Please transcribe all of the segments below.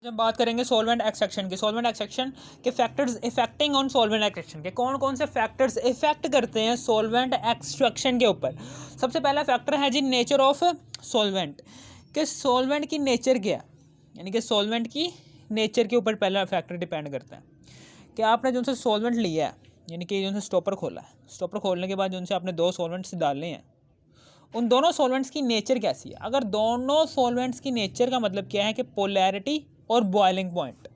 जब बात करेंगे सॉल्वेंट एक्सट्रैक्शन की, सॉल्वेंट एक्सट्रैक्शन के factors affecting on solvent extraction के, कौन कौन से फैक्टर्स इफेक्ट करते हैं सॉल्वेंट एक्सट्रैक्शन के ऊपर। सबसे पहला फैक्टर है जी नेचर ऑफ सॉल्वेंट, कि सॉल्वेंट की नेचर क्या है, यानी कि सॉल्वेंट की नेचर के ऊपर पहला फैक्टर डिपेंड करता है कि आपने जो उनसे सॉल्वेंट लिया है, यानी कि जो उनसे स्टॉपर खोला है, स्टॉपर खोलने के बाद जो उनसे आपने दो सॉल्वेंट्स डालने हैं, उन दोनों सॉल्वेंट्स की नेचर कैसी है। अगर दोनों सॉल्वेंट्स की नेचर का मतलब क्या है कि पोलैरिटी और बॉइलिंग पॉइंट,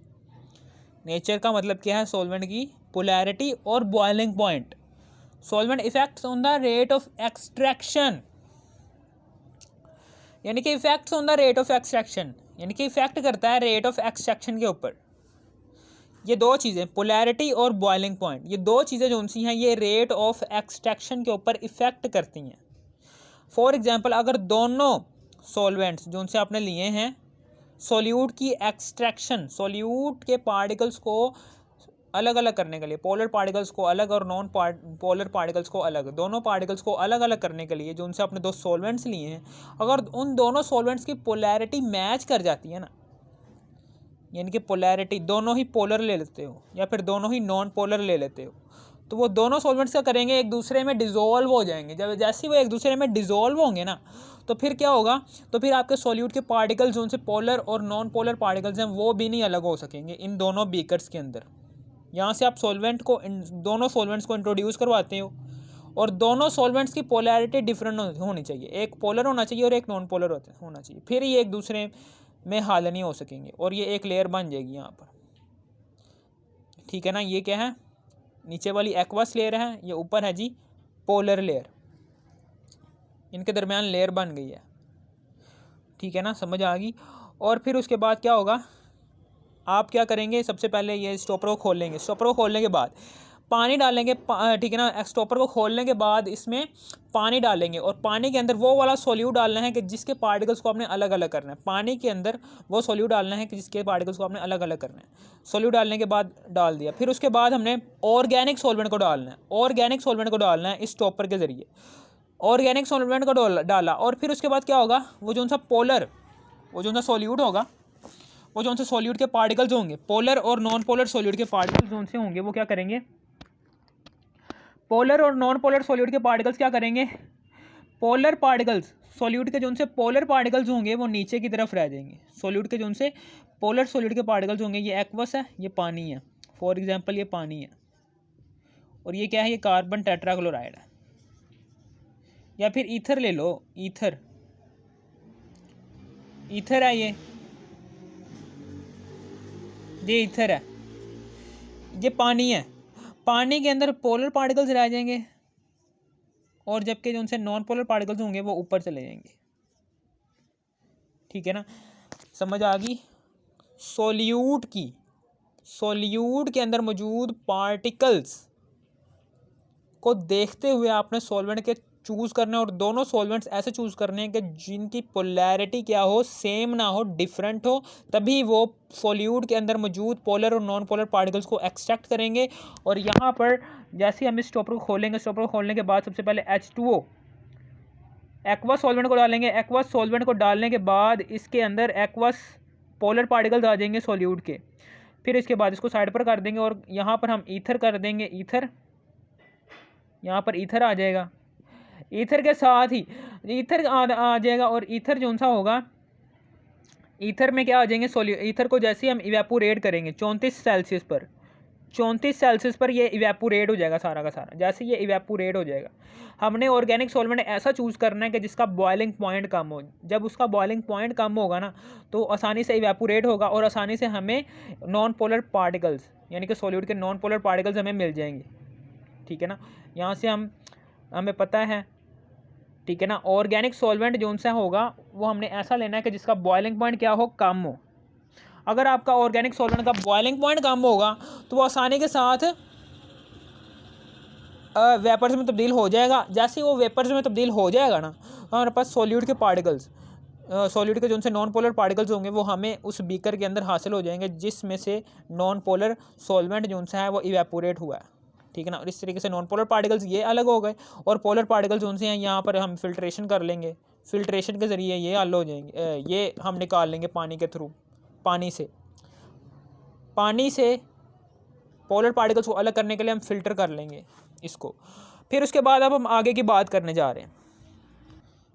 नेचर का मतलब क्या है सॉल्वेंट की पोलैरिटी और boiling point. Solvent effects on the rate of extraction, यानी कि effects on the rate of extraction, यानी कि इफेक्ट करता है रेट ऑफ एक्सट्रैक्शन के ऊपर। ये दो चीज़ें पोलैरिटी और बॉइलिंग पॉइंट, ये दो चीज़ें जो सी हैं ये रेट ऑफ एक्सट्रैक्शन के ऊपर इफेक्ट करती हैं। फॉर एग्जांपल अगर दोनों सॉल्वेंट्स जो उनसे आपने लिए हैं, सॉल्यूट की एक्सट्रैक्शन, सॉल्यूट के पार्टिकल्स को अलग अलग करने के लिए, पोलर पार्टिकल्स को अलग और नॉन पोलर पार्टिकल्स को अलग, दोनों पार्टिकल्स को अलग अलग करने के लिए जो उनसे आपने दो सॉल्वेंट्स लिए हैं, अगर उन दोनों सॉल्वेंट्स की पोलैरिटी मैच कर जाती है ना, यानी कि पोलैरिटी दोनों ही पोलर ले लेते हो या फिर दोनों ही नॉन पोलर ले लेते हो, तो वो दोनों सॉल्वेंट्स क्या करेंगे, एक दूसरे में डिज़ोल्व हो जाएंगे। जब जैसे वो एक दूसरे में डिज़ोल्व होंगे ना, तो फिर क्या होगा, तो फिर आपके सॉल्यूट के पार्टिकल्स उनसे पोलर और नॉन पोलर पार्टिकल्स हैं वो भी नहीं अलग हो सकेंगे इन दोनों बीकर्स के अंदर। यहाँ से आप सॉल्वेंट को दोनों सॉल्वेंट्स को इंट्रोड्यूस करवाते हो और दोनों सॉल्वेंट्स की पोलैरिटी डिफरेंट होनी चाहिए, एक पोलर होना चाहिए और एक नॉन पोलर होना चाहिए, फिर ये एक दूसरे में हाल नहीं हो सकेंगे और ये एक लेयर बन जाएगी यहाँ पर। ठीक है ना, ये क्या है, नीचे वाली एक्वस लेयर है, ये ऊपर है जी पोलर लेयर, इनके दरमियान लेयर बन गई है। ठीक है ना, समझ आ गई। और फिर उसके बाद क्या होगा, आप क्या करेंगे, सबसे पहले ये स्टॉपर को खोल लेंगे, स्टॉपर को खोलने के बाद पानी डालेंगे, ठीक है ना, स्टॉपर को खोलने के बाद इसमें पानी डालेंगे और पानी के अंदर वो वाला सॉल्यूट डालना है कि जिसके पार्टिकल्स को आपने अलग अलग करना है, पानी के अंदर वो सॉल्यूट डालना है कि जिसके पार्टिकल्स को आपने अलग अलग करना है। सॉल्यूट डालने के बाद डाल दिया, फिर उसके बाद हमने ऑर्गेनिक सॉल्वेंट को डालना है, ऑर्गेनिक सॉल्वेंट को डालना है इस स्टॉपर के ज़रिए, ऑर्गेनिक सॉल्वेंट को डाला और फिर उसके बाद क्या होगा, वो जो सा पोलर, वो जो सा सॉल्यूट होगा, वो जो से सॉल्यूट के पार्टिकल्स होंगे, पोलर और नॉन पोलर सॉल्यूट के पार्टिकल्स जो से होंगे, वो क्या करेंगे, पोलर और नॉन पोलर सॉल्यूट के पार्टिकल्स क्या करेंगे, पोलर पार्टिकल्स सॉल्यूट के जो से पोलर पार्टिकल्स होंगे वो नीचे की तरफ रह जाएंगे, सॉल्यूट के जो से पोलर सॉल्यूट के पार्टिकल्स होंगे, ये एक्वस है, ये पानी है, फॉर एग्जांपल ये पानी है, और ये क्या है, ये कार्बन टेट्राक्लोराइड है, या फिर ईथर ले लो, ईथर, ईथर है, ये ईथर है, ये पानी है, पानी के अंदर पोलर पार्टिकल्स रह जाएंगे और जबकि जो उनसे नॉन पोलर पार्टिकल्स होंगे वो ऊपर चले जाएंगे। ठीक है ना, समझ आ गई। सॉल्यूट के अंदर मौजूद पार्टिकल्स को देखते हुए आपने सॉल्वेंट के चूज़ करना है और दोनों सॉल्वेंट्स ऐसे चूज़ करने हैं कि जिनकी पोलैरिटी क्या हो, सेम ना हो, डिफरेंट हो, तभी वो सॉल्यूट के अंदर मौजूद पोलर और नॉन पोलर पार्टिकल्स को एक्सट्रैक्ट करेंगे। और यहाँ पर जैसे हम इस स्टॉपर को खोलेंगे, स्टॉपर को खोलने के बाद सबसे पहले H2O एक्वस सॉल्वेंट को डालेंगे, एक्वस सॉल्वेंट को डालने के बाद इसके अंदर एक्वस पोलर पार्टिकल्स आ जाएंगे सॉल्यूट के, फिर इसके बाद इसको साइड पर कर देंगे और यहाँ पर हम ईथर कर देंगे, ईथर, यहाँ पर ईथर आ जाएगा, ईथर के साथ ही ईथर आ जाएगा और ईथर जो सा होगा, ईथर में क्या आ जाएंगे ईथर को जैसे हम इवेपोरेट करेंगे 34 सेल्सियस पर, 34 सेल्सियस पर ये इवेपोरेट हो जाएगा सारा का सारा। जैसे ये इवेपोरेट हो जाएगा, हमने ऑर्गेनिक सॉल्वेंट ऐसा चूज़ करना है कि जिसका बॉइलिंग पॉइंट कम हो, जब उसका बॉइलिंग पॉइंट कम होगा ना तो आसानी से इवेपोरेट होगा और आसानी से हमें नॉन पोलर पार्टिकल्स, यानी कि सॉल्यूट के नॉन पोलर पार्टिकल्स हमें मिल जाएंगे। ठीक है ना, यहाँ से हमें पता है। ठीक है ना, ऑर्गेनिक सॉल्वेंट जो सा होगा वो हमने ऐसा लेना है कि जिसका बॉइलिंग पॉइंट क्या हो, कम हो। अगर आपका ऑर्गेनिक सॉल्वेंट का बॉइलिंग पॉइंट कम होगा तो वो आसानी के साथ वेपर्स में तब्दील हो जाएगा। जैसे ही वो वेपर्स में तब्दील हो जाएगा ना तो हमारे पास सॉल्यूट के पार्टिकल्स, सॉल्यूट के जो उनसे नॉन पोलर पार्टिकल्स होंगे वो हमें उस बीकर के अंदर हासिल हो जाएंगे जिसमें से नॉन पोलर सॉल्वेंट जो उनसे है वो इवेपोरेट हुआ है। ठीक है ना, और इस तरीके से नॉन पोलर पार्टिकल्स ये अलग हो गए और पोलर पार्टिकल्स उनसे हैं यहाँ पर हम फिल्ट्रेशन कर लेंगे, फिल्ट्रेशन के ज़रिए ये हल हो जाएंगे, ये हम निकाल लेंगे पानी के थ्रू, पानी से। पानी से पोलर पार्टिकल्स को अलग करने के लिए हम फिल्टर कर लेंगे इसको। फिर उसके बाद अब हम आगे की बात करने जा रहे हैं।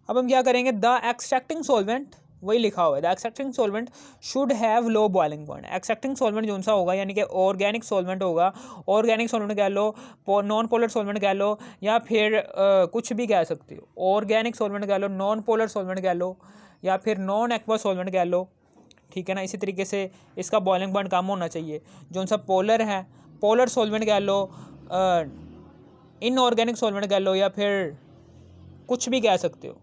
अब हम क्या करेंगे, द एक्सट्रैक्टिंग सॉल्वेंट, वही लिखा हुआ है, the extracting solvent should have low boiling point. Extracting solvent जो सा होगा यानी कि ऑर्गेनिक सॉल्वेंट होगा, ऑर्गेनिक सॉल्वेंट कह लो, नॉन पोलर सॉल्वेंट कह लो, या फिर कुछ भी कह सकते हो, ऑर्गेनिक सॉल्वेंट कह लो, नॉन पोलर सॉल्वेंट कह लो, या फिर नॉन एक्वा सॉल्वेंट कह लो, ठीक है ना। इसी तरीके से इसका बॉइलिंग पॉइंट कम होना चाहिए। जो सा पोलर है, पोलर सॉल्वेंट कह लो, इनऑर्गेनिक सॉल्वेंट कह लो, या फिर कुछ भी कह सकते हो,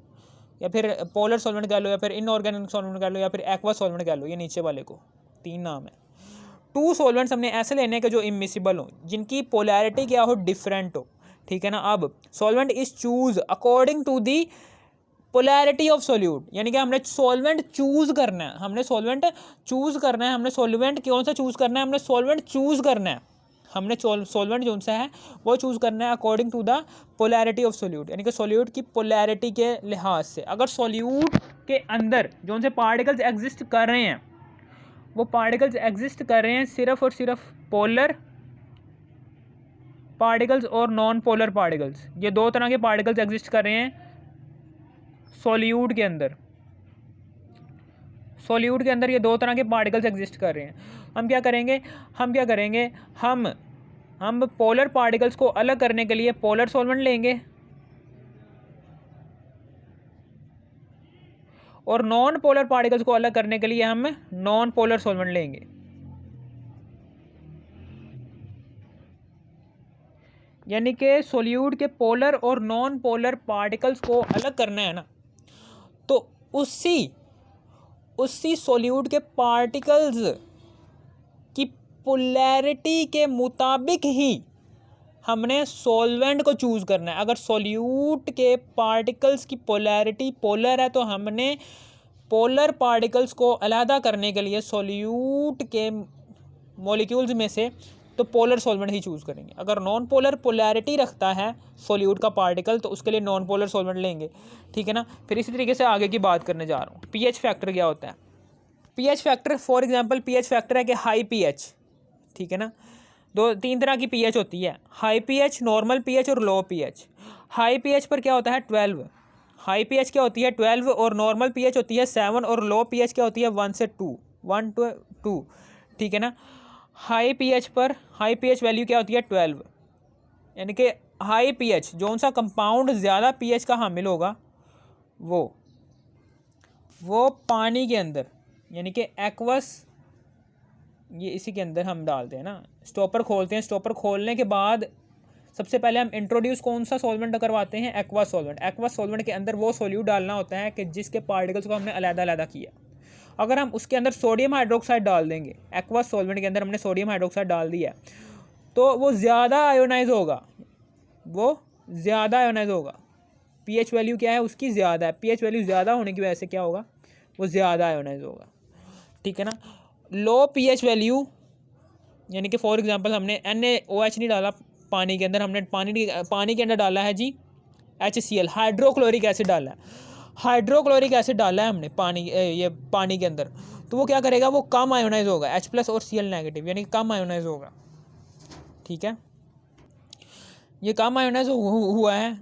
या फिर पोलर सॉल्वेंट कह लो, या फिर इनऑर्गेनिक सॉल्वेंट कह लो, या फिर एक्वा सॉल्वेंट कह लो। ये नीचे वाले को 3 नाम है। 2 सॉल्वेंट्स हमने ऐसे लेने के जो इमिसिबल हो, जिनकी पोलैरिटी क्या हो, डिफरेंट हो, ठीक है ना। अब solvent is choose according to the polarity of solute, यानी कि हमने सॉल्वेंट चूज करना है, हमने सॉल्वेंट चूज करना है, हमने सॉल्वेंट कौन सा चूज करना है, हमने सॉल्वेंट चूज करना है, हमने सॉल्वेंट जो सा है वो चूज़ करना है according to the polarity of solute, यानी कि सोल्यूट की पोलैरिटी के लिहाज से। अगर सोल्यूट के अंदर जो से पार्टिकल्स एग्जिस्ट कर रहे हैं, वो पार्टिकल्स एग्जिस्ट कर रहे हैं सिर्फ और सिर्फ पोलर पार्टिकल्स और नॉन पोलर पार्टिकल्स, ये 2 तरह के पार्टिकल्स एग्जिस्ट कर रहे हैं सोल्यूट के अंदर। सोल्यूट के अंदर ये 2 तरह के पार्टिकल्स एग्जिस्ट कर रहे हैं। हम क्या करेंगे, हम पोलर पार्टिकल्स को अलग करने के लिए पोलर सॉल्वेंट लेंगे, और नॉन पोलर पार्टिकल्स को अलग करने के लिए हम नॉन पोलर सॉल्वेंट लेंगे। यानी कि सोल्यूट के पोलर और नॉन पोलर पार्टिकल्स को अलग करना है ना, तो उसी सोल्यूट के पार्टिकल्स की पोलैरिटी के मुताबिक ही हमने सॉल्वेंट को चूज़ करना है। अगर सोल्यूट के पार्टिकल्स की पोलैरिटी पोलर है, तो हमने पोलर पार्टिकल्स को अलहदा करने के लिए सोल्यूट के मॉलिक्यूल्स में से तो पोलर सॉल्वेंट ही चूज़ करेंगे। अगर नॉन पोलर पोलैरिटी रखता है सोल्यूट का पार्टिकल, तो उसके लिए नॉन पोलर सॉल्वेंट लेंगे, ठीक है ना। फिर इसी तरीके से आगे की बात करने जा रहा हूँ। पीएच फैक्टर क्या होता है। PH factor, for example pH factor है कि हाई पीएच, ठीक है ना। 2-3 तरह की पीएच होती है, हाई पीएच, नॉर्मल पीएच और लो पीएच। हाई पीएच पर क्या होता है 12, हाई पीएच क्या होती है 12, और नॉर्मल पीएच होती है 7, और लो पीएच क्या होती है 1 से 2, ठीक है ना। हाई पीएच पर हाई पीएच वैल्यू क्या होती है 12, यानी कि हाई पीएच जो सा कंपाउंड ज़्यादा पीएच का हामिल होगा वो पानी के अंदर, यानी कि एक्वस, ये इसी के अंदर हम डालते हैं ना। स्टॉपर खोलते हैं, स्टॉपर खोलने के बाद सबसे पहले हम इंट्रोड्यूस कौन सा सॉल्वेंट करवाते हैं, एक्वा सॉल्वेंट। एक्वा सॉल्वेंट के अंदर वो सोल्यूट डालना होता है कि जिसके पार्टिकल्स को हमने अलग-अलग किया। अगर हम उसके अंदर सोडियम हाइड्रोक्साइड डाल देंगे, एक्वा सॉल्वेंट के अंदर हमने सोडियम हाइड्रोक्साइड डाल दिया, तो वो ज़्यादा आयोनाइज होगा, पीएच वैल्यू क्या है उसकी ज़्यादा है, पीएच वैल्यू ज़्यादा होने की वजह से क्या होगा, वो ज़्यादा आयोनाइज होगा, ठीक है ना। लो पीएच वैल्यू, यानी कि फॉर एग्जांपल हमने NaOH नहीं डाला पानी के अंदर, हमने पानी के अंदर डाला है जी HCl, हाइड्रोक्लोरिक एसिड डाला है, हाइड्रोक्लोरिक एसिड डाला है हमने पानी के अंदर, तो वो क्या करेगा, वो कम आयोनाइज होगा, H+ और Cl नेगेटिव, यानी कम आयोनाइज होगा, ठीक है। ये कम आयोनाइज हुआ है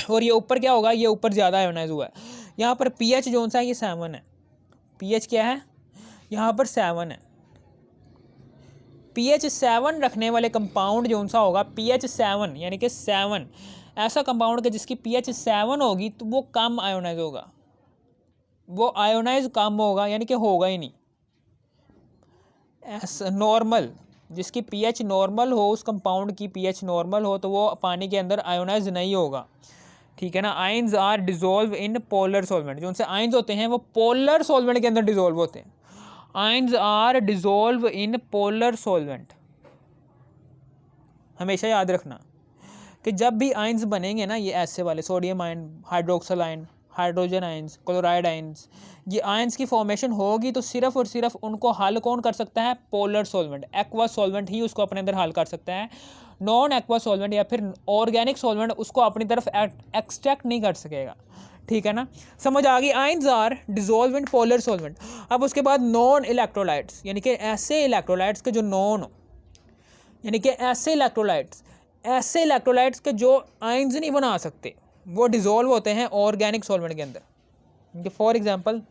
और ये ऊपर क्या होगा, ये ऊपर ज़्यादा आयोनाइज हुआ है। यहाँ पर पीएच जो सा है ये 7 है, पीएच क्या है यहाँ पर 7 है। pH 7 रखने वाले कंपाउंड जो सा होगा pH 7, यानी कि 7 ऐसा कंपाउंड के जिसकी pH 7 होगी, तो वो कम आयोनाइज होगा, वो आयोनाइज कम होगा, यानी कि होगा ही नहीं। नॉर्मल, जिसकी pH नॉर्मल हो, उस कंपाउंड की pH नॉर्मल हो, तो वो पानी के अंदर आयोनाइज नहीं होगा, ठीक है ना। Ions are dissolve in polar solvent, जो उनसे आयंस होते हैं वो पोलर सॉल्वेंट के अंदर डिजोल्व होते हैं। Ions are dissolve in polar solvent, हमेशा याद रखना कि जब भी आयंस बनेंगे ना, ये ऐसे वाले sodium ion, hydroxyl ion, hydrogen ions, chloride ions, ये आयंस की फॉर्मेशन होगी तो सिर्फ और सिर्फ उनको हल कौन कर सकता है, पोलर सॉल्वेंट, एक्वा सॉल्वेंट ही उसको अपने अंदर हल कर सकता है। नॉन एक्वा सॉल्वेंट या फिर ऑर्गेनिक सॉल्वेंट उसको अपनी तरफ एक्सट्रैक्ट नहीं कर सकेगा, ठीक है ना, समझ आ गई। Ions are dissolve in polar solvent. अब उसके बाद नॉन इलेक्ट्रोलाइट्स, यानी कि ऐसे इलेक्ट्रोलाइट्स के जो नॉन हो, यानी कि ऐसे इलेक्ट्रोलाइट्स के जो आयंस नहीं बना सकते, वो डिजोल्व होते हैं ऑर्गेनिक सॉल्वेंट के अंदर। फॉर एग्जांपल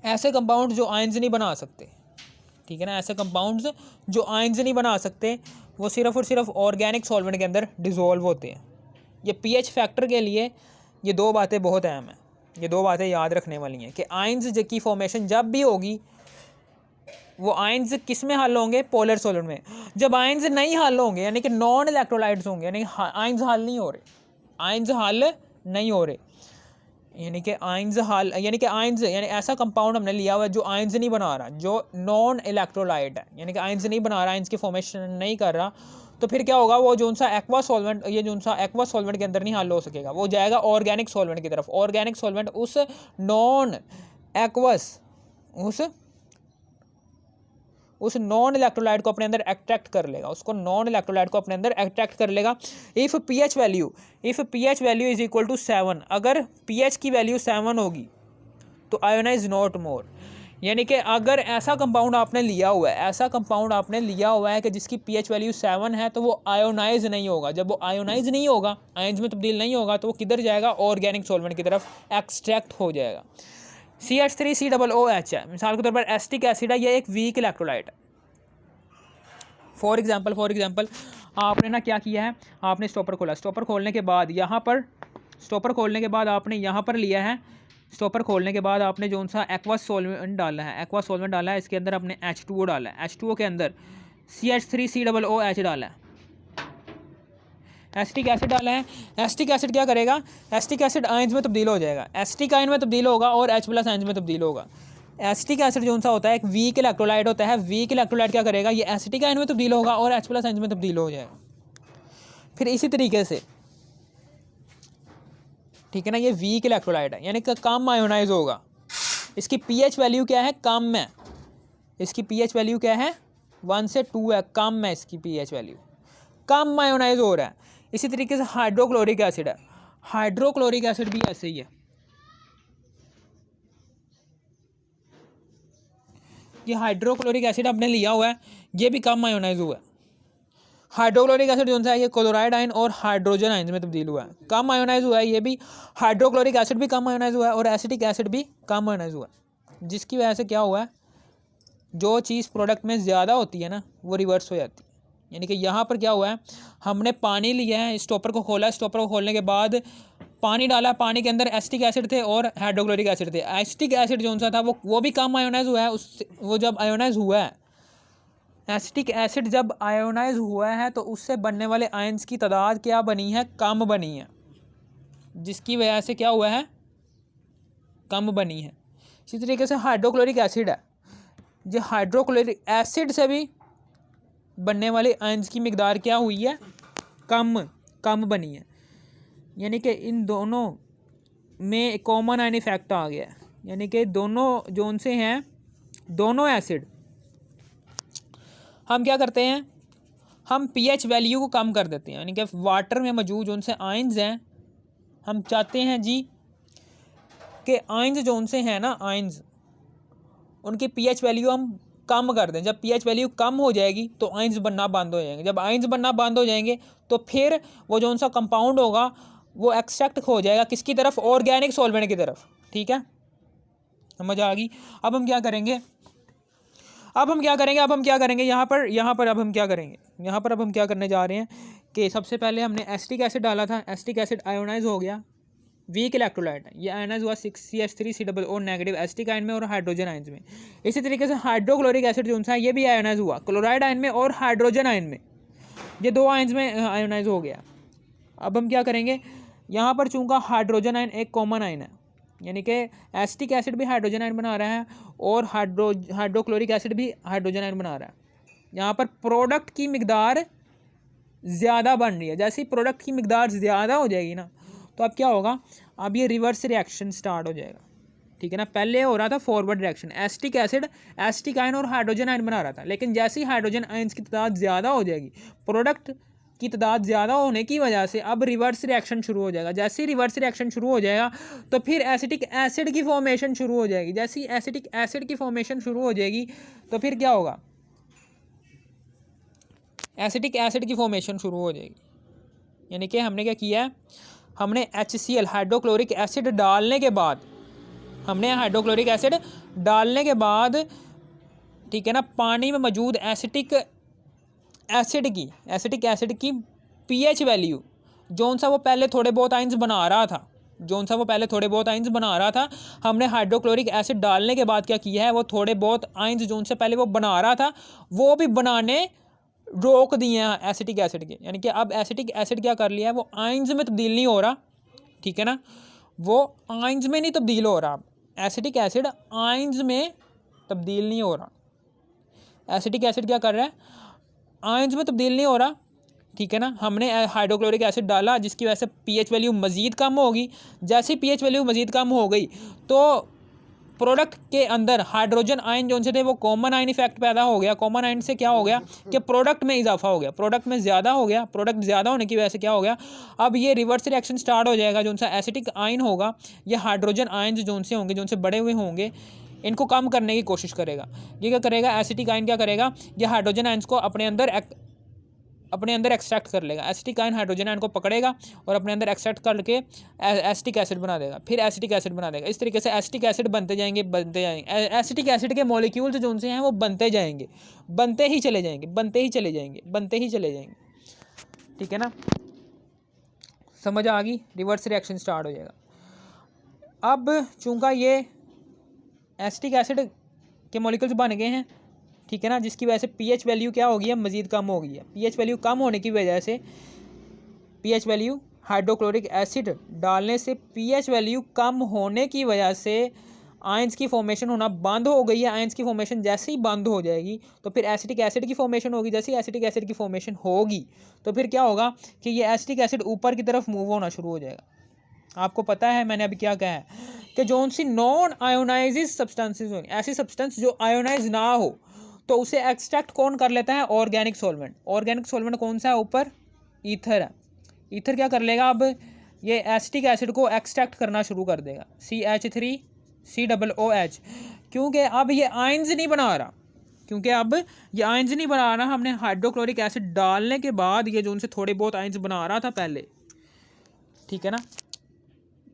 ऐसे कंपाउंड जो आयंस नहीं बना सकते, ठीक है ना, ऐसे कंपाउंड्स जो आयंस नहीं बना सकते वो सिर्फ और सिर्फ ऑर्गेनिक सॉल्वेंट के अंदर डिजोल्व होते हैं। ये पीएच फैक्टर के लिए ये दो बातें बहुत अहम हैं, ये दो बातें याद रखने वाली हैं कि आयंस की फॉर्मेशन जब भी होगी वो आयंस किस में हल होंगे, पोलर सॉल्वेंट में। जब आयंस नहीं हल होंगे, यानी कि नॉन इलेक्ट्रोलाइट्स होंगे, यानी आयंस हल नहीं हो रहे, आयंस हल नहीं हो रहे, यानी कि आयंस हल, यानी कि आयंस यानी ऐसा कंपाउंड हमने लिया हुआ है जो आयंस नहीं बना रहा, जो नॉन इलेक्ट्रोलाइट है, यानी कि आयंस नहीं बना रहा, आयंस की फॉर्मेशन नहीं कर रहा, तो फिर क्या होगा, वो जो सा एक्वा सॉल्वेंट, ये जो सा एक्वा सॉल्वेंट के अंदर नहीं हल हो सकेगा, वो जाएगा ऑर्गेनिक सॉल्वेंट की तरफ। ऑर्गेनिक सॉल्वेंट उस नॉन एक्वस उस नॉन इलेक्ट्रोलाइट को अपने अंदर अट्रैक्ट कर लेगा, उसको नॉन इलेक्ट्रोलाइट को अपने अंदर अट्रैक्ट कर लेगा। If pH value is equal to 7, अगर पीएच की वैल्यू 7 होगी तो आयोनाइज नॉट मोर, यानी कि अगर ऐसा कंपाउंड आपने लिया हुआ है, ऐसा कंपाउंड आपने लिया हुआ है कि जिसकी पीएच वैल्यू 7 है, तो वो आयोनाइज नहीं होगा। जब वो आयोनाइज नहीं होगा, आयंस में तब्दील नहीं होगा, तो वो किधर जाएगा, ऑर्गेनिक सॉल्वेंट की तरफ एक्सट्रैक्ट हो जाएगा। CH3COOH है, मिसाल के तौर पर एसिटिक एसिड है, ये एक वीक इलेक्ट्रोलाइट है। फॉर एग्जांपल आपने ना क्या किया है, आपने स्टॉपर खोला, स्टॉपर खोलने के बाद यहाँ पर आपने यहाँ पर लिया है, स्टॉपर खोलने के बाद आपने जो सा एक्वा सॉल्वेंट डाला है, इसके अंदर आपने H2O डाला है, H2O के अंदर CH3COOH डाला है, एसिटिक एसिड डाला है। एसिटिक एसिड क्या करेगा, एसिटिक एसिड आयंस में तब्दील हो जाएगा, एसिटिक आयन में तब्दील होगा और H+ आयंस में तब्दील होगा। एसिटिक एसिड जो सा होता है एक वीक इलेक्ट्रोलाइट होता है, वीक इलेक्ट्रोलाइट क्या करेगा, ये एसिटिक आयन में तब्दील होगा और H+ आयंस में तब्दील हो जाएगा। फिर इसी तरीके से, ठीक है ना, ये वीक इलेक्ट्रोलाइट है, यानी कि कम आयोनाइज होगा, इसकी पीएच वैल्यू क्या है, कम है, इसकी पीएच वैल्यू क्या है, 1 से 2 है, कम है इसकी पीएच वैल्यू, कम आयोनाइज हो रहा है। इसी तरीके से हाइड्रोक्लोरिक एसिड है, हाइड्रोक्लोरिक एसिड भी ऐसे ही है, ये हाइड्रोक्लोरिक एसिड आपने लिया हुआ है, ये भी कम आयोनाइज हुआ है। हाइड्रोक्लोरिक एसिड जो है ये क्लोराइड आयन और हाइड्रोजन आयन में तब्दील हुआ है, कम आयोनाइज हुआ है, ये भी हाइड्रोक्लोरिक एसिड भी कम आयोनाइज हुआ है और एसिटिक एसिड भी कम आयोनाइज हुआ है, जिसकी वजह से क्या हुआ है, जो चीज़ प्रोडक्ट में ज़्यादा होती है ना वो रिवर्स हो जाती है। यानी कि यहाँ पर क्या हुआ है, हमने पानी लिया है, स्टॉपर को खोला, स्टॉपर को खोलने के बाद पानी डाला, पानी के अंदर एसिटिक एसिड थे और हाइड्रोक्लोरिक एसिड थे। एसिटिक एसिड जो सा था वो भी कम आयोनाइज हुआ है, उससे वो जब आयोनाइज हुआ है, एसिटिक एसिड जब आयोनाइज हुआ है तो उससे बनने वाले आयंस की तादाद क्या बनी है, कम बनी है, जिसकी वजह से क्या हुआ है, कम बनी है। इसी तरीके से हाइड्रोक्लोरिक एसिड है, जो हाइड्रोक्लोरिक एसिड से भी बनने वाले आयंस की मिकदार क्या हुई है, कम बनी है। यानी कि इन दोनों में कॉमन आयन इफेक्ट आ गया है, यानी कि दोनों जो उनसे हैं, दोनों एसिड, हम क्या करते हैं, हम पीएच वैल्यू को कम कर देते हैं, यानी कि वाटर में मौजूद जो उनसे आयंस हैं, हम चाहते हैं जी कि आयंस जो उनसे हैं ना, आयंस, उनकी पीएच वैल्यू हम कम कर दें। जब पीएच वैल्यू कम हो जाएगी तो आयंस बनना बंद हो जाएंगे, जब आयंस बनना बंद हो जाएंगे तो फिर वो जो उनसा कंपाउंड होगा वो एक्सट्रैक्ट हो जाएगा किसकी तरफ, ऑर्गेनिक सॉल्वेंट की तरफ। ठीक है, समझ आ गई। अब हम क्या करेंगे यहाँ पर अब हम क्या करने जा रहे हैं कि सबसे पहले हमने एसिटिक एसिड डाला था, एसिटिक एसिड आयोनाइज हो गया, वीक इलेक्ट्रोलाइट है, ये आयनाइज हुआ CH3COO नेगेटिव एसिटिक आयन में और हाइड्रोजन आयन में। इसी तरीके से हाइड्रोक्लोरिक एसिड जो है ये भी आयोनाइज हुआ क्लोराइड आयन में और हाइड्रोजन आयन में, ये दो आयन्स में आयोनाइज हो गया। अब हम क्या करेंगे, यहाँ पर चूँकि हाइड्रोजन आयन एक कॉमन आयन है, यानी कि एसिटिक एसिड भी हाइड्रोजन आयन बना रहा है और हाइड्रोक्लोरिक एसिड भी हाइड्रोजन आयन बना रहा है, यहाँ पर प्रोडक्ट की मिकदार ज़्यादा बन रही है। जैसे ही प्रोडक्ट की मिकदार ज़्यादा हो जाएगी ना, तो अब क्या होगा, अब ये रिवर्स रिएक्शन स्टार्ट हो जाएगा। ठीक है ना, पहले हो रहा था forward reaction, acetic acid acetic ion और हाइड्रोजन आयन बना रहा था, लेकिन जैसे ही हाइड्रोजन आयन्स की तादाद ज़्यादा हो जाएगी, प्रोडक्ट की तादाद ज़्यादा होने की वजह से अब रिवर्स रिएक्शन शुरू हो जाएगा। जैसे ही रिवर्स रिएक्शन शुरू हो जाएगा तो फिर एसिटिक एसिड की फॉर्मेशन शुरू हो जाएगी। जैसे ही एसिटिक एसिड की फॉर्मेशन शुरू हो जाएगी तो फिर क्या होगा, एसिटिक एसिड की फॉर्मेशन शुरू हो जाएगी। यानी कि हमने क्या किया है, हमने HCl हाइड्रोक्लोरिक एसिड डालने के बाद, हमने हाइड्रोक्लोरिक एसिड डालने के बाद, ठीक है ना, पानी में मौजूद एसिटिक एसिड की pH वैल्यू जौन सा वो पहले थोड़े बहुत आइंस बना रहा था, हमने हाइड्रोक्लोरिक एसिड डालने के बाद क्या किया है, वो थोड़े बहुत आइंस जौन से पहले वो बना रहा था वो भी बनाने रोक दिए हैं एसिटिक एसिड के। यानी कि अब एसिटिक एसिड क्या कर लिया है, वो आइंस में तब्दील नहीं हो रहा, ठीक है ना, वो आइंस में नहीं तब्दील हो रहा। एसिटिक एसिड आइंस में तब्दील नहीं हो रहा, एसिटिक एसिड क्या कर रहा है, आयंस में तब्दील नहीं हो रहा, ठीक है ना। हमने हाइड्रोक्लोरिक एसिड डाला जिसकी वजह से pH वैल्यू मज़ीद कम होगी। जैसे ही pH वैल्यू मज़ीद कम हो गई तो प्रोडक्ट के अंदर हाइड्रोजन आयन जो से थे वो कॉमन आयन इफेक्ट पैदा हो गया। कॉमन आयन से क्या हो गया कि प्रोडक्ट में इजाफा हो गया, प्रोडक्ट में ज़्यादा हो गया। प्रोडक्ट ज़्यादा होने की वजह से क्या हो गया, अब ये रिवर्स रिएक्शन स्टार्ट हो जाएगा। जो सा एसिटिक आयन होगा ये हाइड्रोजन आयन जो से होंगे, जो से बड़े हुए होंगे, इनको कम करने की कोशिश करेगा। ये क्या करेगा, एसिटिक आयन क्या करेगा, ये हाइड्रोजन आयन्स को अपने अंदर एक्सट्रैक्ट कर लेगा। एसिटिक आयन हाइड्रोजन आयन को पकड़ेगा और अपने अंदर एक्सट्रैक्ट करके एसिटिक एसिड बना देगा, फिर एसिटिक एसिड बना देगा। इस तरीके से एसिटिक एसिड बनते जाएंगे। एसिटिक एसिड के मॉलिक्यूल्स जो उनसे हैं वो बनते जाएंगे, बनते ही चले जाएंगे। ठीक है ना, समझ आ गई। रिवर्स रिएक्शन स्टार्ट हो जाएगा। अब चूंकि ये एसिटिक एसिड के मॉलिक्यूल्स बन गए हैं, ठीक है ना, जिसकी वजह से pH वैल्यू क्या हो गई है, मज़ीद कम हो गई है। pH वैल्यू कम होने की वजह से, pH वैल्यू हाइड्रोक्लोरिक एसिड डालने से pH वैल्यू कम होने की वजह से आयंस की फॉर्मेशन होना बंद हो गई है। आयंस की फॉर्मेशन जैसे ही बंद हो जाएगी तो फिर एसिटिक एसिड की फॉर्मेशन होगी। जैसे ही एसिटिक एसिड की फॉर्मेशन होगी तो फिर क्या होगा कि ये एसिटिक एसिड ऊपर की तरफ मूव होना शुरू हो जाएगा। आपको पता है मैंने अभी क्या कहा है कि जो सी नॉन आयोनाइज सब्सटेंसेस हो, ऐसी सब्सटेंस जो आयोनाइज ना हो, तो उसे एक्सट्रैक्ट कौन कर लेता है, ऑर्गेनिक सॉल्वेंट। ऑर्गेनिक सॉल्वेंट कौन सा है, ऊपर ईथर है। ईथर क्या कर लेगा, अब ये एसिटिक एसिड को एक्सट्रैक्ट करना शुरू कर देगा, CH3COOH, क्योंकि अब ये आयंस नहीं बना रहा, हमने हाइड्रोक्लोरिक एसिड डालने के बाद ये जो उनसे थोड़े बहुत आयंस बना रहा था पहले, ठीक है ना,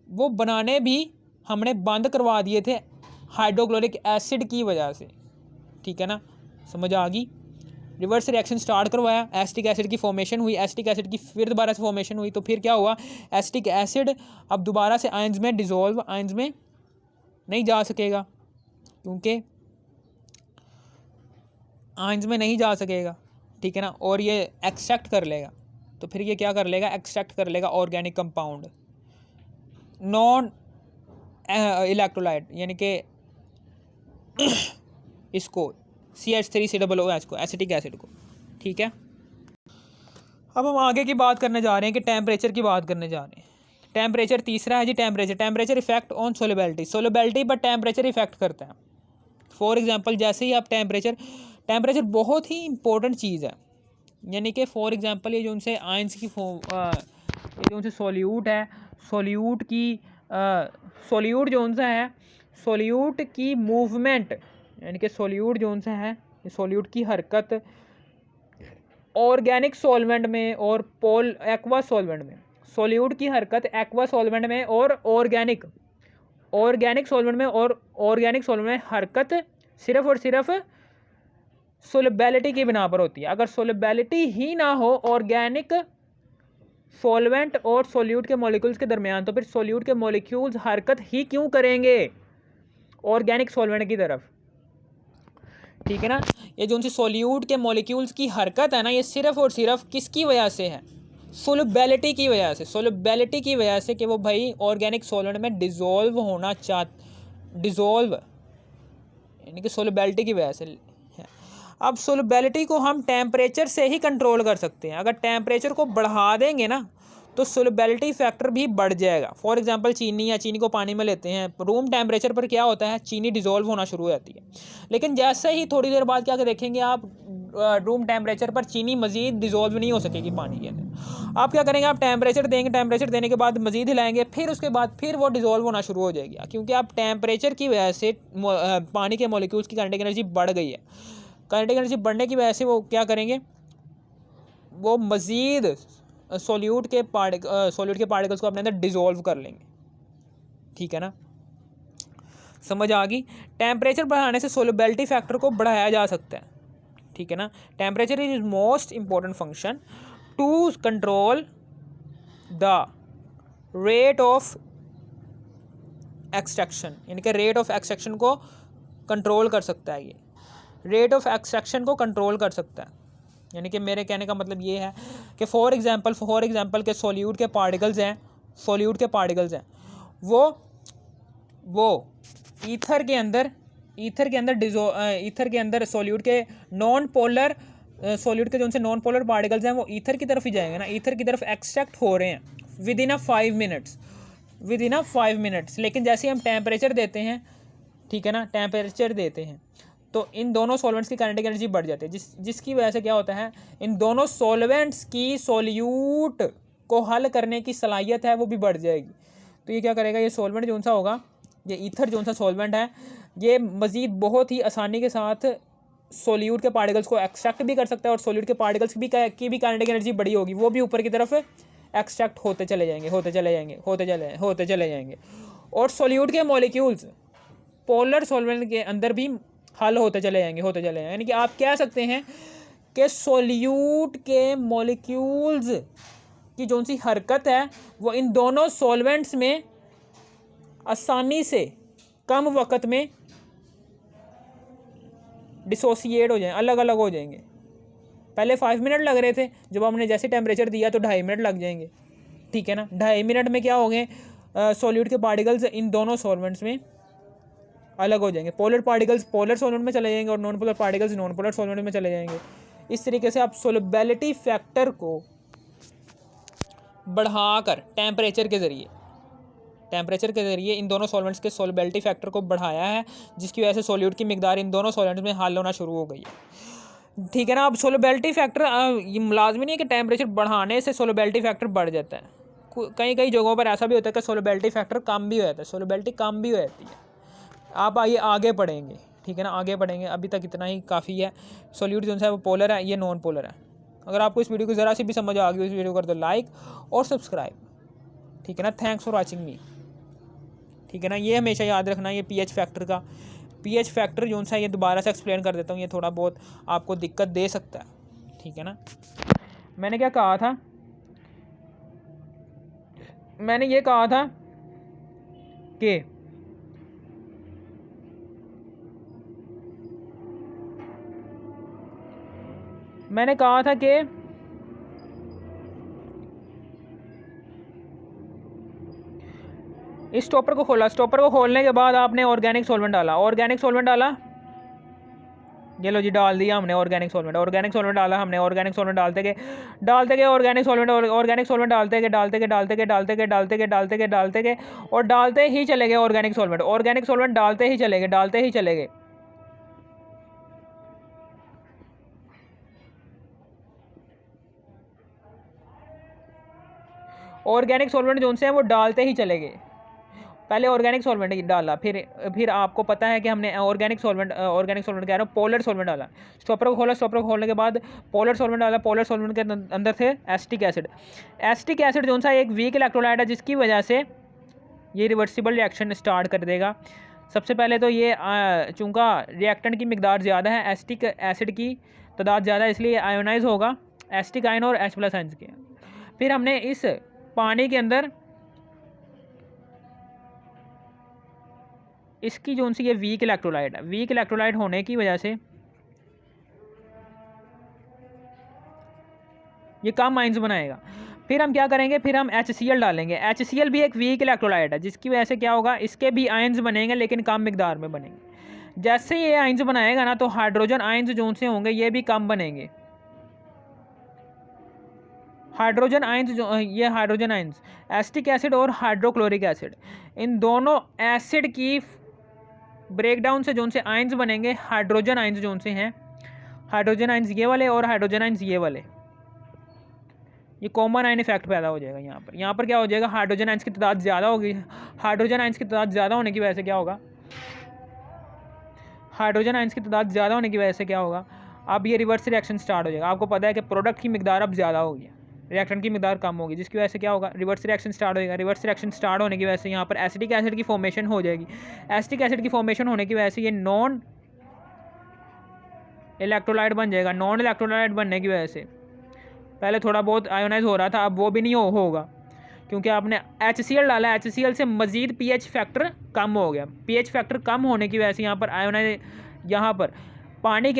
वो बनाने भी हमने बंद करवा दिए थे हाइड्रोक्लोरिक एसिड की वजह से। ठीक है ना, समझ आ गई। रिवर्स रिएक्शन स्टार्ट करवाया, एसिटिक एसिड की फॉर्मेशन हुई, एसिटिक एसिड की फिर दोबारा से फॉर्मेशन हुई, तो फिर क्या हुआ, एसिटिक एसिड अब दोबारा से आयंस में डिसॉल्व, आयंस में नहीं जा सकेगा, क्योंकि आयंस में नहीं जा सकेगा, ठीक है ना, और ये एक्सट्रैक्ट कर लेगा। तो फिर ये क्या कर लेगा, एक्सट्रैक्ट कर लेगा ऑर्गेनिक कंपाउंड, नॉन इलेक्ट्रोलाइट, यानी कि इसको CH3COOH को, एसिटिक एसिड को। ठीक है, अब हम आगे की बात करने जा रहे हैं कि टेम्परेचर की बात करने जा रहे हैं। टेम्परेचर तीसरा है जी, टेम्परेचर इफेक्ट ऑन सोलिबिलिटी पर टेम्परेचर इफेक्ट करता है। फॉर एग्जांपल, जैसे ही आप टेम्परेचर बहुत ही इंपॉर्टेंट चीज़ है। यानी कि फॉर एग्जांपल ये जो उनसे आयंस की जो उनसे सोल्यूट है, सोल्यूट जो उनसा है, सोल्यूट की मूवमेंट, यानी कि सोल्यूट जो उनसा है, सोल्यूट की हरकत ऑर्गेनिक सॉल्वेंट में और एक्वा सॉल्वेंट में, सोल्यूट की हरकत एक्वा सॉल्वेंट में और ऑर्गेनिक सॉल्वेंट में, और ऑर्गेनिक सॉल्वेंट में हरकत सिर्फ और सिर्फ सोलिबिलिटी की बिना पर होती है। अगर सोलिबिलिटी ही ना हो ऑर्गेनिक सॉल्वेंट और सोल्यूट के मॉलिक्यूल्स के दरमियान, तो फिर सोल्यूट के मॉलिक्यूल्स हरकत ही क्यों करेंगे ऑर्गेनिक सॉल्वेंट की तरफ। ठीक है ना, ये जो उनसे सोल्यूट के मॉलिक्यूल्स की हरकत है ना, ये सिर्फ और सिर्फ किसकी वजह से है, सोलिबिलिटी की वजह से। सोलिबिलिटी की वजह से कि वो भाई ऑर्गेनिक सॉल्वेंट में डिज़ोल्व यानी कि सोलिबिलिटी की वजह से है। अब सोलिबिलिटी को हम टेम्परेचर से ही कंट्रोल कर सकते हैं। अगर टेम्परेचर को बढ़ा देंगे ना तो सोलिबिलिटी फैक्टर भी बढ़ जाएगा। फॉर एग्जांपल चीनी को पानी में लेते हैं, रूम टेम्परेचर पर क्या होता है, चीनी डिज़ोल्व होना शुरू हो जाती है। लेकिन जैसे ही थोड़ी देर बाद क्या देखेंगे आप, रूम टेम्परेचर पर चीनी मज़ीद डिज़ोल्व नहीं हो सकेगी पानी के अंदर। आप क्या करेंगे, आप टेम्परेचर देंगे, टेम्परेचर देने के बाद मज़ीद हिलाएंगे, फिर उसके बाद फिर वो डिज़ोल्व होना शुरू हो जाएगी, क्योंकि आप टेम्परेचर की वजह से पानी के मॉलिक्यूल्स की काइनेटिक एनर्जी बढ़ गई है। काइनेटिक एनर्जी बढ़ने की वजह से वो क्या करेंगे, वो मज़ीद सोल्यूट के पार्टिकल्स को अपने अंदर डिज़ोल्व कर लेंगे। ठीक है ना, समझ आ गई। टेम्परेचर बढ़ाने से सोलबिलिटी फैक्टर को बढ़ाया जा सकता है। ठीक है ना, temperature is most important function to control the rate of extraction, यानी कि रेट ऑफ एक्सट्रैक्शन को कंट्रोल कर सकता है। ये रेट ऑफ एक्सट्रैक्शन को कंट्रोल कर सकता है, यानी कि मेरे कहने का मतलब ये है कि फॉर एग्जांपल के सोल्यूट के पार्टिकल्स हैं, वो ईथर के अंदर सोल्यूट के नॉन पोलर सोल्यूट के जो उनसे नॉन पोलर पार्टिकल्स हैं वो ईथर की तरफ ही जाएंगे ना, ईथर की तरफ एक्सट्रैक्ट हो रहे हैं विद इन अ 5 मिनट्स। लेकिन जैसे हम टेम्परेचर देते हैं, ठीक है ना, टेम्परेचर देते हैं तो इन दोनों सॉल्वेंट्स की काइनेटिक एनर्जी बढ़ जाती है, जिसकी वजह से क्या होता है, इन दोनों सॉल्वेंट्स की सोल्यूट को हल करने की सलाहियत है वो भी बढ़ जाएगी। तो ये क्या करेगा, ये सॉल्वेंट जो सा होगा, ये ईथर जो सा सॉल्वेंट है, ये मज़ीद बहुत ही आसानी के साथ सोल्यूट के पार्टिकल्स को एक्सट्रैक्ट भी कर सकता है, और सोल्यूट के पार्टिकल्स की भी काइनेटिक एनर्जी बड़ी होगी, वो भी ऊपर की तरफ एक्सट्रैक्ट होते चले जाएंगे। और सोल्यूट के मॉलिक्यूल्स पोलर सॉल्वेंट के अंदर भी हल होते चले जाएंगे। यानी कि आप कह सकते हैं कि सोल्यूट के मॉलिक्यूल्स की जो सी हरकत है वो इन दोनों सॉल्वेंट्स में आसानी से कम वक्त में डिसोसिएट हो जाएं, अलग अलग हो जाएंगे। पहले 5 मिनट लग रहे थे, जब हमने जैसे टेम्परेचर दिया तो 2.5 मिनट लग जाएंगे। ठीक है ना, 2.5 मिनट में क्या हो गए, सॉल्यूट के पार्टिकल्स इन दोनों सॉल्वेंट्स में अलग हो जाएंगे। पोलर पार्टिकल्स पोलर सॉल्वेंट में चले जाएंगे और non polar particles non polar solvent में चले जाएंगे। इस तरीके से आप सोलबिलिटी फैक्टर को बढ़ाकर टेम्परेचर के ज़रिए इन दोनों सॉल्वेंट्स के सोलबिलिटी फैक्टर को बढ़ाया है, जिसकी वजह से सोल्यूट की मिकदार इन दोनों सॉल्वेंट्स में हल होना शुरू हो गई है। ठीक है ना, अब सोलबिलिटी फैक्टर ये लाजमी नहीं है कि टेम्परेचर बढ़ाने से सोलबिलिटी फैक्टर बढ़ जाता है। कई जगहों पर ऐसा भी होता है कि सोलबिलिटी फैक्टर कम भी हो जाता है, सोलबिलिटी कम भी हो जाती है। आप आइए आगे पढ़ेंगे, ठीक है ना, आगे पढ़ेंगे। अभी तक इतना ही काफ़ी है। सोल्यूट जो है वो पोलर है, ये नॉन पोलर है। अगर आपको इस वीडियो को ज़रा सी भी समझ आ गई, इस वीडियो को कर दो लाइक और सब्सक्राइब। ठीक है ना, थैंक्स फॉर वॉचिंग मी। ठीक है ना, ये हमेशा याद रखना, ये पीएच फैक्टर जो सा, ये दोबारा से एक्सप्लेन कर देता हूँ, ये थोड़ा बहुत आपको दिक्कत दे सकता है। ठीक है ना, मैंने क्या कहा था, मैंने ये कहा था कि इस स्टॉपर को खोलने के बाद आपने ऑर्गेनिक सॉल्वेंट डाला, ये लो जी, डाल दिया हमने ऑर्गेनिक सॉल्वेंट डाला हमने। ऑर्गेनिक सॉल्वेंट डालते गए ऑर्गेनिक सॉल्वेंट डालते गए और डालते ही चले गए ऑर्गेनिक सॉल्वेंट डालते ही चले गए। ऑर्गेनिक सॉल्वेंट जो हैं वो डालते ही चले गए। पहले ऑर्गेनिक सॉल्वेंट डाला, फिर आपको पता है कि हमने ऑर्गेनिक सॉल्वेंट कह रहा हूँ, पोलर सॉल्वेंट डाला। स्टॉपर को खोलने के बाद पोलर सॉल्वेंट डाला। पोलर सॉल्वेंट के अंदर थे एसिटिक एसिड जो सा एक वीक इलेक्ट्रोलाइट है, जिसकी वजह से ये रिवर्सिबल रिएक्शन स्टार्ट कर देगा। सबसे पहले तो ये चूँकि रिएक्टेंट की मिकदार ज़्यादा है, एसिटिक एसिड की तादाद ज़्यादा है, इसलिए आयोनाइज होगा एसिटिक आयन और H+ आयन्स के। फिर हमने इस पानी के अंदर इसकी जो सी ये वीक इलेक्ट्रोलाइट होने की वजह से ये कम आयंस बनाएगा। फिर हम क्या करेंगे, फिर हम HCl डालेंगे। HCl भी एक वीक इलेक्ट्रोलाइट है, जिसकी वजह से क्या होगा, इसके भी आयंस बनेंगे लेकिन कम मिकदार में बनेंगे। जैसे ये आयंस बनाएगा ना, तो हाइड्रोजन आयंस जो से होंगे ये भी कम बनेंगे। हाइड्रोजन आयंस एसिटिक एसिड और हाइड्रोक्लोरिक एसिड, इन दोनों एसिड की ब्रेकडाउन से जो से आयंस बनेंगे हाइड्रोजन आयंस जो से हैं हाइड्रोजन आइंस ये वाले और हाइड्रोजन आइंस ये वाले, ये कॉमन आयन इफेक्ट पैदा हो जाएगा यहाँ पर क्या हो जाएगा, हाइड्रोजन आइंस की तादाद ज़्यादा होगी। हाइड्रोजन आइंस की तादाद ज़्यादा होने की वजह से क्या होगा, हाइड्रोजन आइंस की तादाद ज़्यादा होने की वजह से क्या होगा, अब ये रिवर्स रिएक्शन स्टार्ट हो जाएगा। आपको पता है कि प्रोडक्ट की मिकदार अब ज़्यादा होगी, रिएक्शन की मिकदार कम होगी, जिसकी वजह से क्या होगा, रिवर्स रिएक्शन स्टार्ट होएगा। रिवर्स रिएक्शन स्टार्ट होने की वजह से यहाँ पर एसिटिक एसिड की फॉर्मेशन हो जाएगी। एसिटिक एसिड की फॉर्मेशन होने की वजह से ये नॉन इलेक्ट्रोलाइट बन जाएगा। नॉन इलेक्ट्रोलाइट बनने की वजह से पहले थोड़ा बहुत आयोनाइज हो रहा था, अब वो भी नहीं होगा, क्योंकि आपने HCl डाला। HCl से मज़ीद pH फैक्टर कम हो गया। pH फैक्टर कम होने की वजह से यहाँ पर यहाँ पर पानी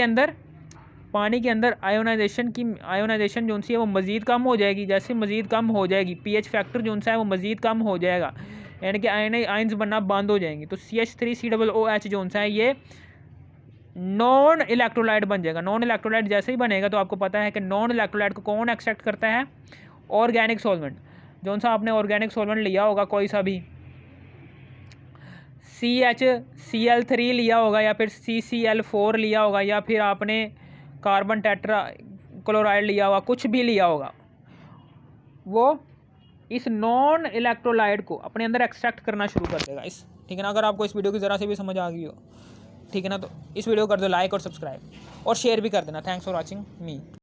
के अंदर आयोनाइजेशन जो सी है वो मज़ीद कम हो जाएगी। जैसे मज़ीद कम हो जाएगी, pH फैक्टर जो सा है वो मज़ीद कम हो जाएगा, यानी कि आयन्स बनना बंद हो जाएंगी। तो CH3COOH जो सा है ये नॉन इलेक्ट्रोलाइट बन जाएगा। नॉन इलेक्ट्रोलाइट जैसे ही बनेगा तो आपको पता है कि नॉन इलेक्ट्रोलाइट को कौन एक्सट्रैक्ट करता है, ऑर्गेनिक सॉल्वेंट। जो सा आपने ऑर्गेनिक सॉल्वेंट लिया होगा कोई सा भी, CHCl3 लिया होगा या फिर CCl4 लिया होगा या फिर आपने कार्बन टेट्रा क्लोराइड लिया होगा, कुछ भी लिया होगा, वो इस नॉन इलेक्ट्रोलाइट को अपने अंदर एक्सट्रैक्ट करना शुरू कर देगा। ठीक है ना। अगर आपको इस वीडियो की ज़रा से भी समझ आ गई हो, ठीक है ना, तो इस वीडियो को कर दो लाइक और सब्सक्राइब और शेयर भी कर देना। Thanks for watching me.